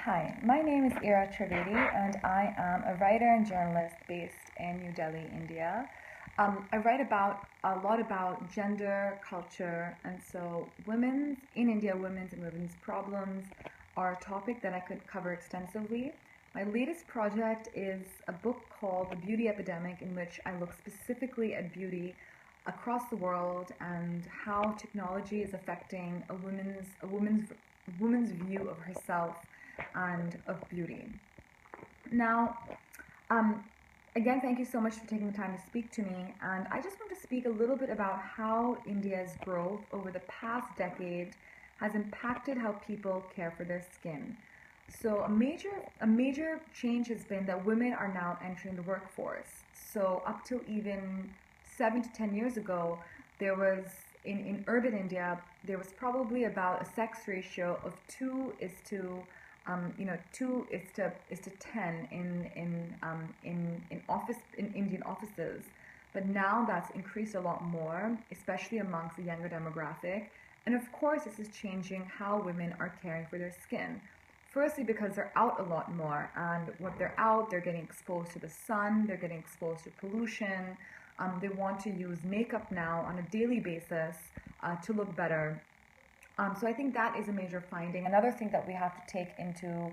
Hi, my name is Ira Trivedi, and I am a writer and journalist based in New Delhi, India. I write about a lot about gender, culture, and so women's in India, women's and women's problems are a topic that I could cover extensively. My latest project is a book called The Beauty Epidemic, in which I look specifically at beauty across the world and how technology is affecting a woman's view of herself and of beauty. Now, um, again, thank you so much for taking the time to speak to me. And I just want to speak a little bit about how India's growth over the past decade has impacted how people care for their skin. So a major change has been that women are now entering the workforce. So up till even 7 to 10 years ago, there was in urban India, there was probably about a sex ratio of 2 is to 10 in Indian offices. But now that's increased a lot more, especially amongst the younger demographic. And of course, this is changing how women are caring for their skin. Firstly, because they're out a lot more, and when they're out, they're getting exposed to the sun, they're getting exposed to pollution. They want to use makeup now on a daily basis to look better. So I think that is a major finding. Another thing that we have to take into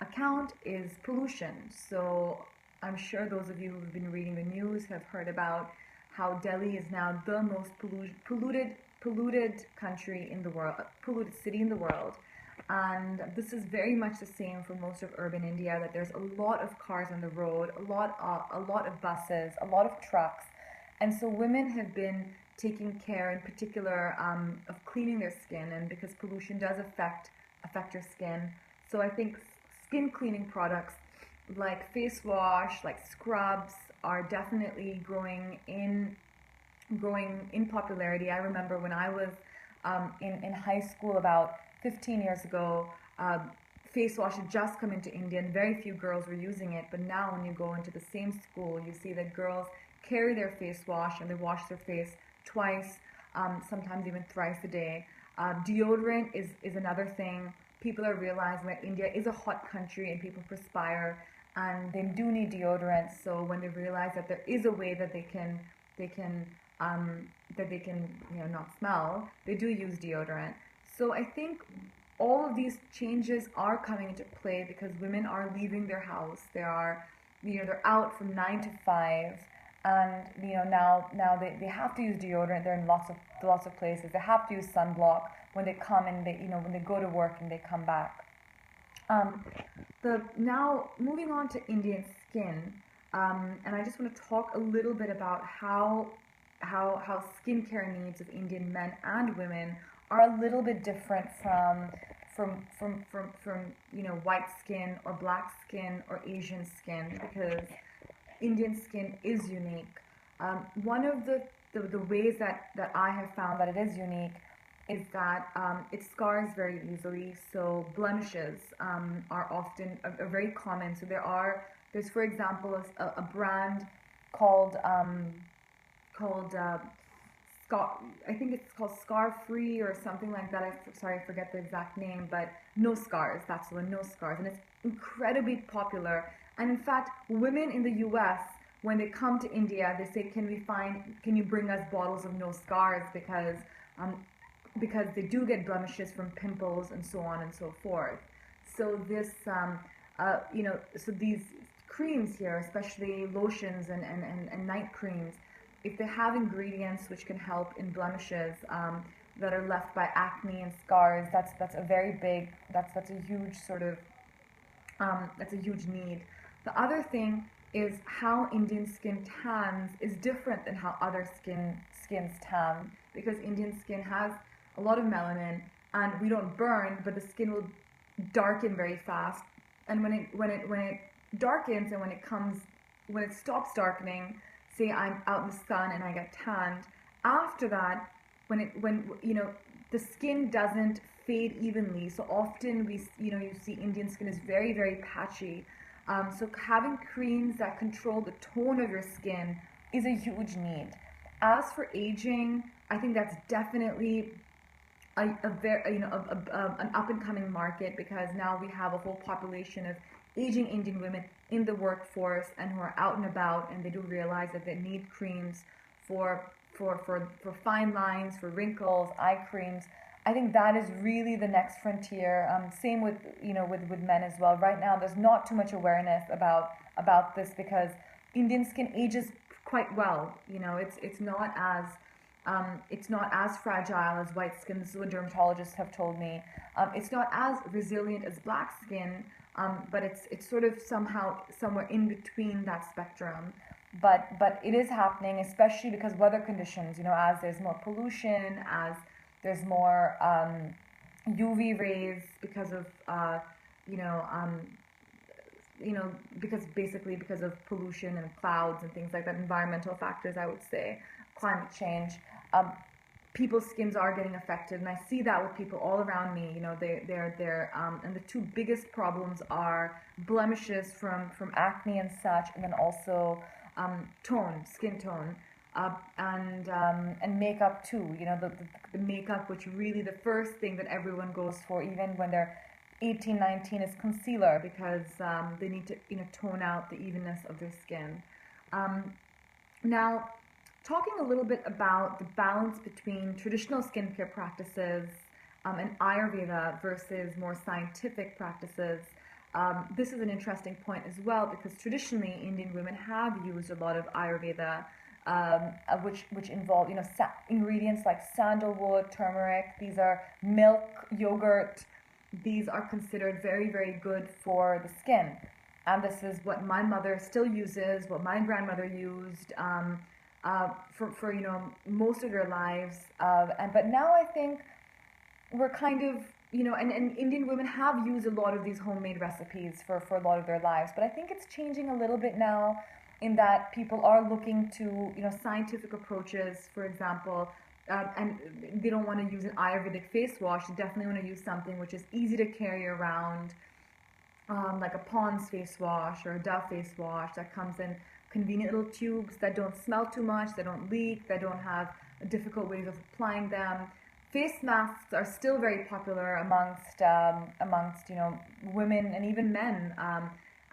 account is pollution. So I'm sure those of you who've been reading the news have heard about how Delhi is now the most polluted country in the world, polluted city in the world. And this is very much the same for most of urban India, that there's a lot of cars on the road, a lot of buses, a lot of trucks. And so women have been taking care in particular of cleaning their skin, and because pollution does affect your skin. So I think skin cleaning products like face wash, like scrubs, are definitely growing in popularity. I remember when I was in high school about 15 years ago, face wash had just come into India and very few girls were using it. But now, when you go into the same school, you see that girls carry their face wash and they wash their face twice, sometimes even thrice a day. Deodorant is another thing. People are realizing that India is a hot country and people perspire and they do need deodorant. So when they realize that there is a way that they can not smell, they do use deodorant. So I think all of these changes are coming into play because women are leaving their house. They're out from 9 to 5, and now they have to use deodorant. They're in lots of places. They have to use sunblock when they come and when they go to work and they come back. Um, the Now moving on to Indian skin, and I just want to talk a little bit about how skincare needs of Indian men and women are a little bit different from white skin or black skin or Asian skin, because Indian skin is unique. One of the ways that I have found that it is unique is that it scars very easily. So blemishes are often are very common. So there's, for example, a brand called called Scar. I think it's called Scar Free or something like that. Sorry, I forget the exact name, but No Scars. That's the one, No Scars, and it's incredibly popular. And in fact, women in the U.S., when they come to India, they say, can you bring us bottles of No Scars, um, because they do get blemishes from pimples and so on and so forth. So so these creams here, especially lotions and night creams, if they have ingredients which can help in blemishes that are left by acne and scars, that's a huge sort of that's a huge need. The other thing is how Indian skin tans is different than how other skins tan, because Indian skin has a lot of melanin and we don't burn, but the skin will darken very fast. And when it darkens and when it stops darkening, say I'm out in the sun and I get tanned, after that, when the skin doesn't fade evenly. So often you see Indian skin is very, very patchy. So having creams that control the tone of your skin is a huge need. As for aging, I think that's definitely a very, an up and coming market, because now we have a whole population of aging Indian women in the workforce and who are out and about, and they do realize that they need creams for for fine lines, for wrinkles, eye creams. I think that is really the next frontier. Same with with men as well. Right now, there's not too much awareness about this because Indian skin ages quite well. It's not as fragile as white skin. This is what dermatologists have told me. It's not as resilient as black skin, but it's sort of somehow somewhere in between that spectrum. But it is happening, especially because weather conditions. As there's more pollution, as there's more UV rays because of you know um, because of pollution and clouds and things like that, environmental factors, I would say, climate change. Um, People's skins are getting affected, and I see that with people all around me. And the two biggest problems are blemishes from acne and such, and then also skin tone, and makeup too. The makeup, which really the first thing that everyone goes for, even when they're 18, 19, is concealer, because they need to tone out the evenness of their skin. Now, talking a little bit about the balance between traditional skincare practices and Ayurveda versus more scientific practices. This is an interesting point as well, because traditionally Indian women have used a lot of Ayurveda, which involve ingredients like sandalwood, turmeric. These are milk, yogurt. These are considered very, very good for the skin, and this is what my mother still uses, what my grandmother used. For most of their lives, but now I think we're kind of and Indian women have used a lot of these homemade recipes for a lot of their lives, but I think it's changing a little bit now, in that people are looking to scientific approaches, for example, and they don't want to use an Ayurvedic face wash. They definitely want to use something which is easy to carry around, like a Pond's face wash or a Dove face wash that comes in convenient little tubes that don't smell too much, that don't leak, that don't have difficult ways of applying them. Face masks are still very popular amongst women and even men.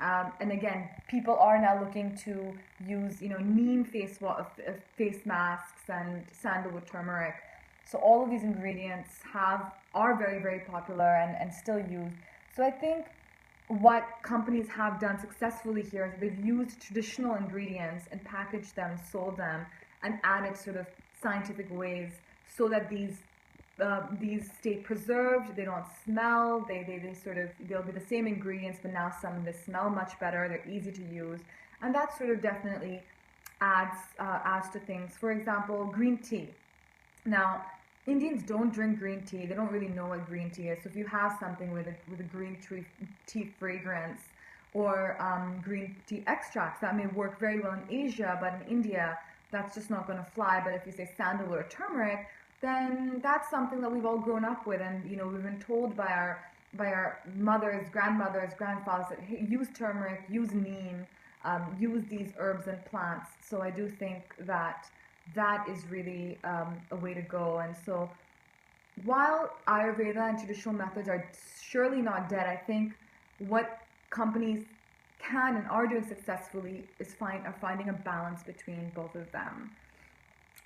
And again, people are now looking to use neem face masks and sandalwood, turmeric. So all of these ingredients are very, very popular and still used. So I think what companies have done successfully here is they've used traditional ingredients and packaged them, sold them, and added sort of scientific ways so that these stay preserved. They don't smell. They'll be the same ingredients, but now some of them smell much better. They're easy to use, and that sort of definitely adds to things. For example, green tea. Now, Indians don't drink green tea. They don't really know what green tea is. So if you have something with a green tea fragrance, or green tea extracts, that may work very well in Asia, but in India, that's just not going to fly. But if you say sandalwood or turmeric, then that's something that we've all grown up with, and we've been told by our mothers, grandmothers, grandfathers that, hey, use turmeric, use neem, use these herbs and plants. So I do think that is really a way to go. And so while Ayurveda and traditional methods are surely not dead, I think what companies can and are doing successfully is finding a balance between both of them.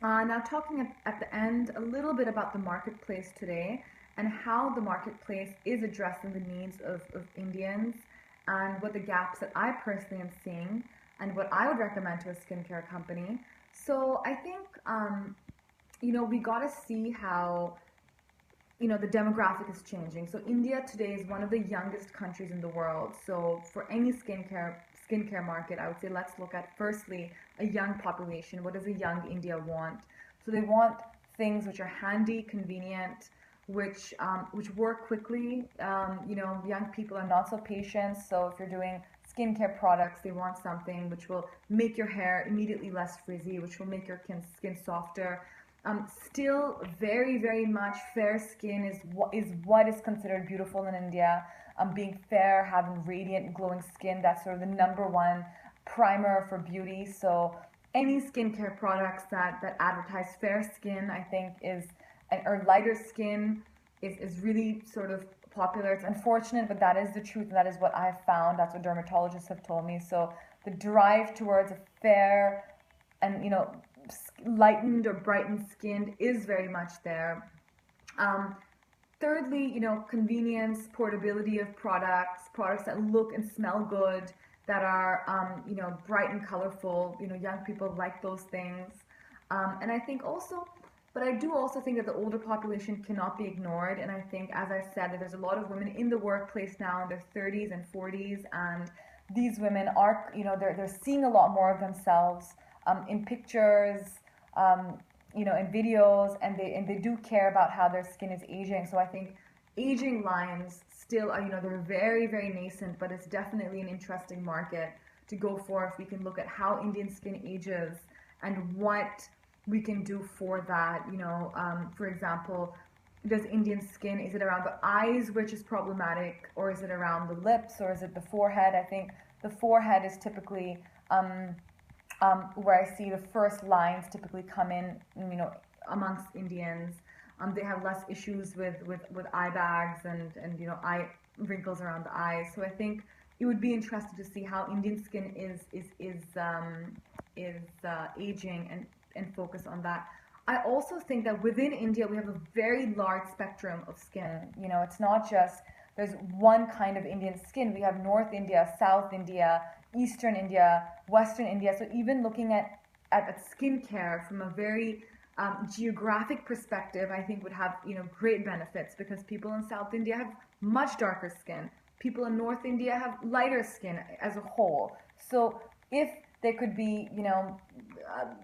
Now, talking at the end a little bit about the marketplace today and how the marketplace is addressing the needs of Indians, and what the gaps that I personally am seeing and what I would recommend to a skincare company. So I think, we got to see how, the demographic is changing. So India today is one of the youngest countries in the world. So for any skincare market, I would say let's look at firstly a young population. What does a young India want? So they want things which are handy, convenient, which work quickly. Young people are not so patient. So if you're doing skincare products, they want something which will make your hair immediately less frizzy, which will make your skin softer. Still very, very much fair skin is what is considered beautiful in India. Being fair, having radiant, glowing skin, that's sort of the number one primer for beauty. So any skincare products that advertise fair skin, I think, is or lighter skin is really sort of popular. It's unfortunate, but that is the truth, and that is what I've found. That's what dermatologists have told me. So the drive towards a fair and, you know, lightened or brightened skin is very much there. Um, Thirdly, you know, convenience, portability of products that look and smell good, that are, you know, bright and colorful. You know, young people like those things. And I think also, but I do also think that the older population cannot be ignored. And I think, as I said, that there's a lot of women in the workplace now in their 30s and 40s, and these women are, you know, they're seeing a lot more of themselves in pictures, um, you know, in videos, and they do care about how their skin is aging. So I think aging lines still are, you know, they're very, very nascent, but it's definitely an interesting market to go for if we can look at how Indian skin ages and what we can do for that. You know, for example, does Indian skin, is it around the eyes which is problematic, or is it around the lips, or is it the forehead? I think the forehead is typically where I see the first lines typically come in, you know, amongst Indians. They have less issues with eye bags and, you know, eye wrinkles around the eyes. So I think it would be interesting to see how Indian skin is aging, and focus on that. I also think that within India we have a very large spectrum of skin. You know, it's not just there's one kind of Indian skin. We have North India, South India, Eastern India, Western India. So even looking at skincare from a very geographic perspective, I think would have, you know, great benefits, because people in South India have much darker skin. People in North India have lighter skin as a whole. So if there could be, you know,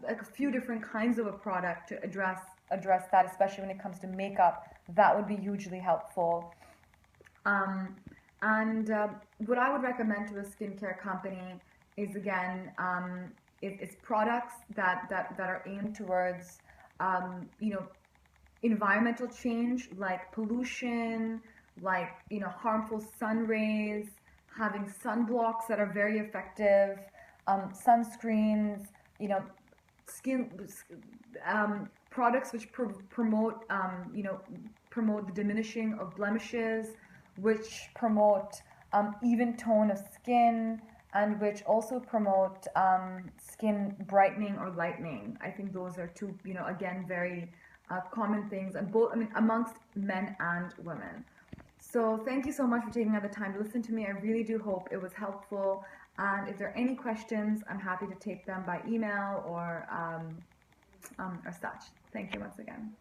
like a few different kinds of a product to address that, especially when it comes to makeup, that would be hugely helpful. Um, and what I would recommend to a skincare company is, again, is products that are aimed towards, you know, environmental change, like pollution, like, you know, harmful sun rays, having sunblocks that are very effective, sunscreens, you know, skin products which promote, you know, promote the diminishing of blemishes, which promote even tone of skin, and which also promote skin brightening or lightening. I think those are two, you know, again, very common things, and both, I mean, amongst men and women. So thank you so much for taking out the time to listen to me. I really do hope it was helpful. And if there are any questions, I'm happy to take them by email or such. Thank you once again.